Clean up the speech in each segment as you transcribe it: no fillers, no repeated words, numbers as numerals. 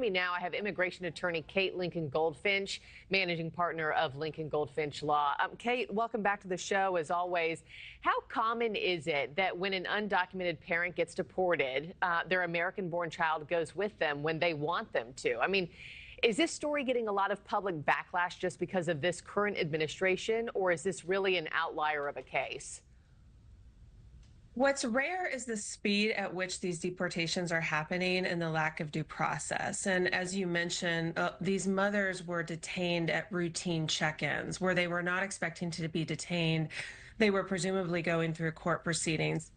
me now, I have immigration attorney Kate Lincoln-Goldfinch, managing partner of Lincoln-Goldfinch Law. Kate, welcome back to the show, as always. How common is it that when an undocumented parent gets deported, their American-born child goes with them when they want them to? I mean, is this story getting a lot of public backlash just because of this current administration, or is this really an outlier of a case? What's rare is the speed at which these deportations are happening and the lack of due process. And as you mentioned, these mothers were detained at routine check-ins where they were not expecting to be detained. They were presumably going through court proceedings.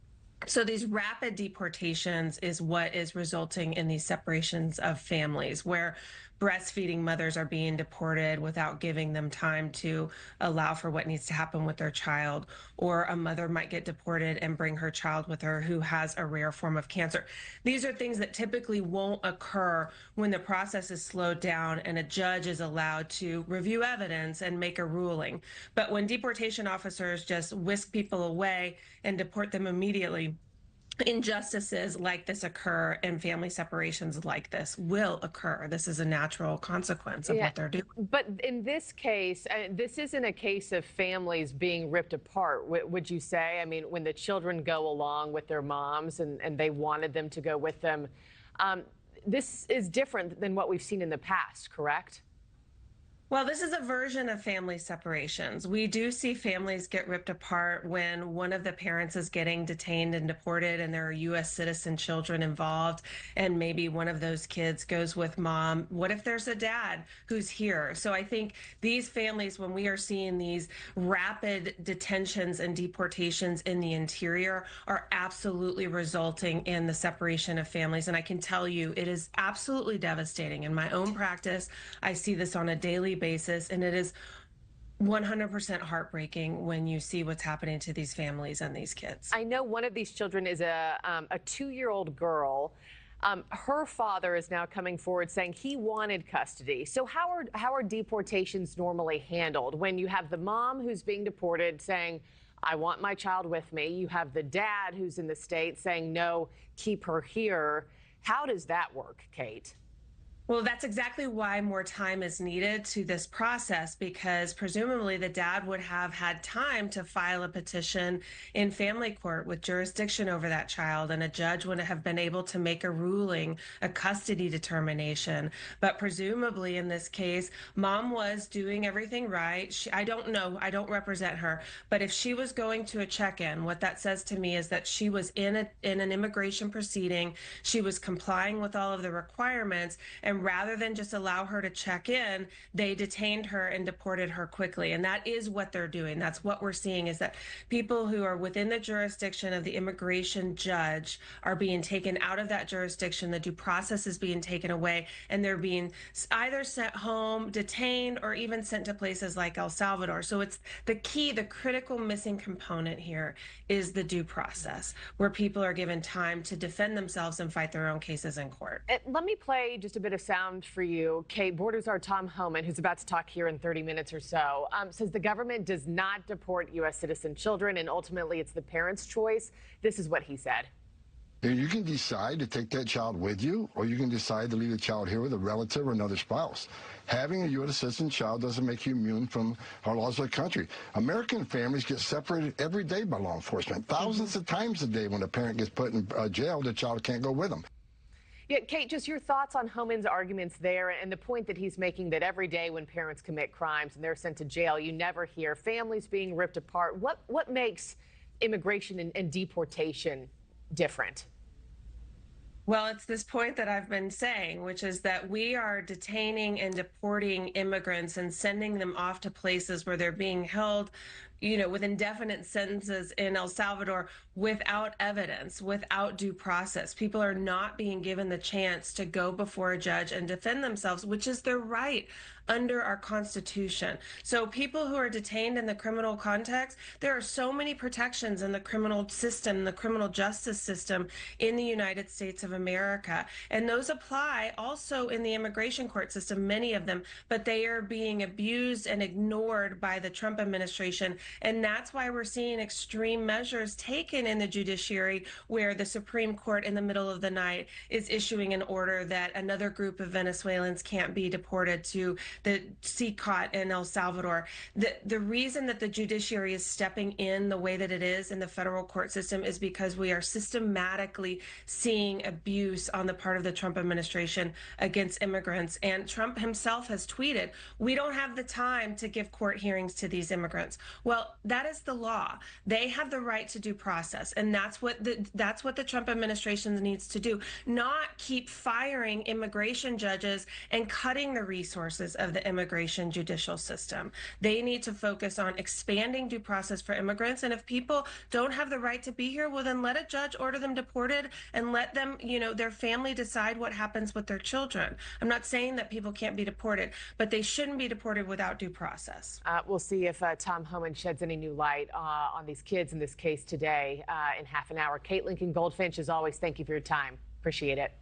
So these rapid deportations is what is resulting in these separations of families where breastfeeding mothers are being deported without giving them time to allow for what needs to happen with their child, or a mother might get deported and bring her child with her who has a rare form of cancer. These are things that typically won't occur when the process is slowed down and a judge is allowed to review evidence and make a ruling. But when deportation officers just whisk people away and deport them immediately, injustices like this occur and family separations like this will occur. This is a natural consequence of what they're doing. But in this case, this isn't a case of families being ripped apart, would you say? I mean, when the children go along with their moms and they wanted them to go with them, this is different than what we've seen in the past, correct? Well, this is a version of family separations. We do see families get ripped apart when one of the parents is getting detained and deported and there are U.S. citizen children involved, and maybe one of those kids goes with mom. What if there's a dad who's here? So I think these families, when we are seeing these rapid detentions and deportations in the interior, are absolutely resulting in the separation of families. And I can tell you, it is absolutely devastating. In my own practice, I see this on a daily basis, and it is 100% heartbreaking when you see what's happening to these families and these kids. I know one of these children is a 2-year-old girl. Her father is now coming forward saying he wanted custody. So how are deportations normally handled when you have the mom who's being deported saying, I want my child with me? You have the dad who's in the state saying, no, keep her here. How does that work, Kate? Well, that's exactly why more time is needed to this process, because presumably the dad would have had time to file a petition in family court with jurisdiction over that child, and a judge would have been able to make a ruling, a custody determination. But presumably in this case, mom was doing everything right. I don't know, I don't represent her, but if she was going to a check-in, what that says to me is that she was in an immigration proceeding, she was complying with all of the requirements, and rather than just allow her to check in, they detained her and deported her quickly. And that is what they're doing. That's what we're seeing, is that people who are within the jurisdiction of the immigration judge are being taken out of that jurisdiction. The due process is being taken away, and they're being either sent home, detained, or even sent to places like El Salvador. So it's the key, the critical missing component here is the due process, where people are given time to defend themselves and fight their own cases in court. Let me play just a bit of sound for you. Kate, Borders our Tom Homan, who's about to talk here in 30 minutes or so, says the government does not deport U.S. citizen children, and ultimately it's the parent's choice. This is what he said. You can decide to take that child with you, or you can decide to leave the child here with a relative or another spouse. Having a U.S. citizen child doesn't make you immune from our laws of the country. American families get separated every day by law enforcement. Thousands of times a day when a parent gets put in jail, the child can't go with them. Yeah, Kate, just your thoughts on Homan's arguments there and the point that he's making that every day when parents commit crimes and they're sent to jail, you never hear families being ripped apart. What makes immigration and deportation different? Well, it's this point that I've been saying, which is that we are detaining and deporting immigrants and sending them off to places where they're being held, with indefinite sentences in El Salvador without evidence, without due process. People are not being given the chance to go before a judge and defend themselves, which is their right under our Constitution. So people who are detained in the criminal context, there are so many protections in the criminal system, the criminal justice system in the United States of America. And those apply also in the immigration court system, many of them, but they are being abused and ignored by the Trump administration And that's why we're seeing extreme measures taken in the judiciary, where the Supreme Court in the middle of the night is issuing an order that another group of Venezuelans can't be deported to the CCOT in El Salvador. The reason that the judiciary is stepping in the way that it is in the federal court system is because we are systematically seeing abuse on the part of the Trump administration against immigrants. And Trump himself has tweeted, "We don't have the time to give court hearings to these immigrants." Well, that is the law. They have the right to due process, and that's what the Trump administration needs to do. Not keep firing immigration judges and cutting the resources of the immigration judicial system. They need to focus on expanding due process for immigrants. And if people don't have the right to be here, well, then let a judge order them deported and let them, their family decide what happens with their children. I'm not saying that people can't be deported, but they shouldn't be deported without due process. We'll see if Tom Homan sheds any new light on these kids in this case today in half an hour. Kate Lincoln-Goldfinch, as always, thank you for your time. Appreciate it.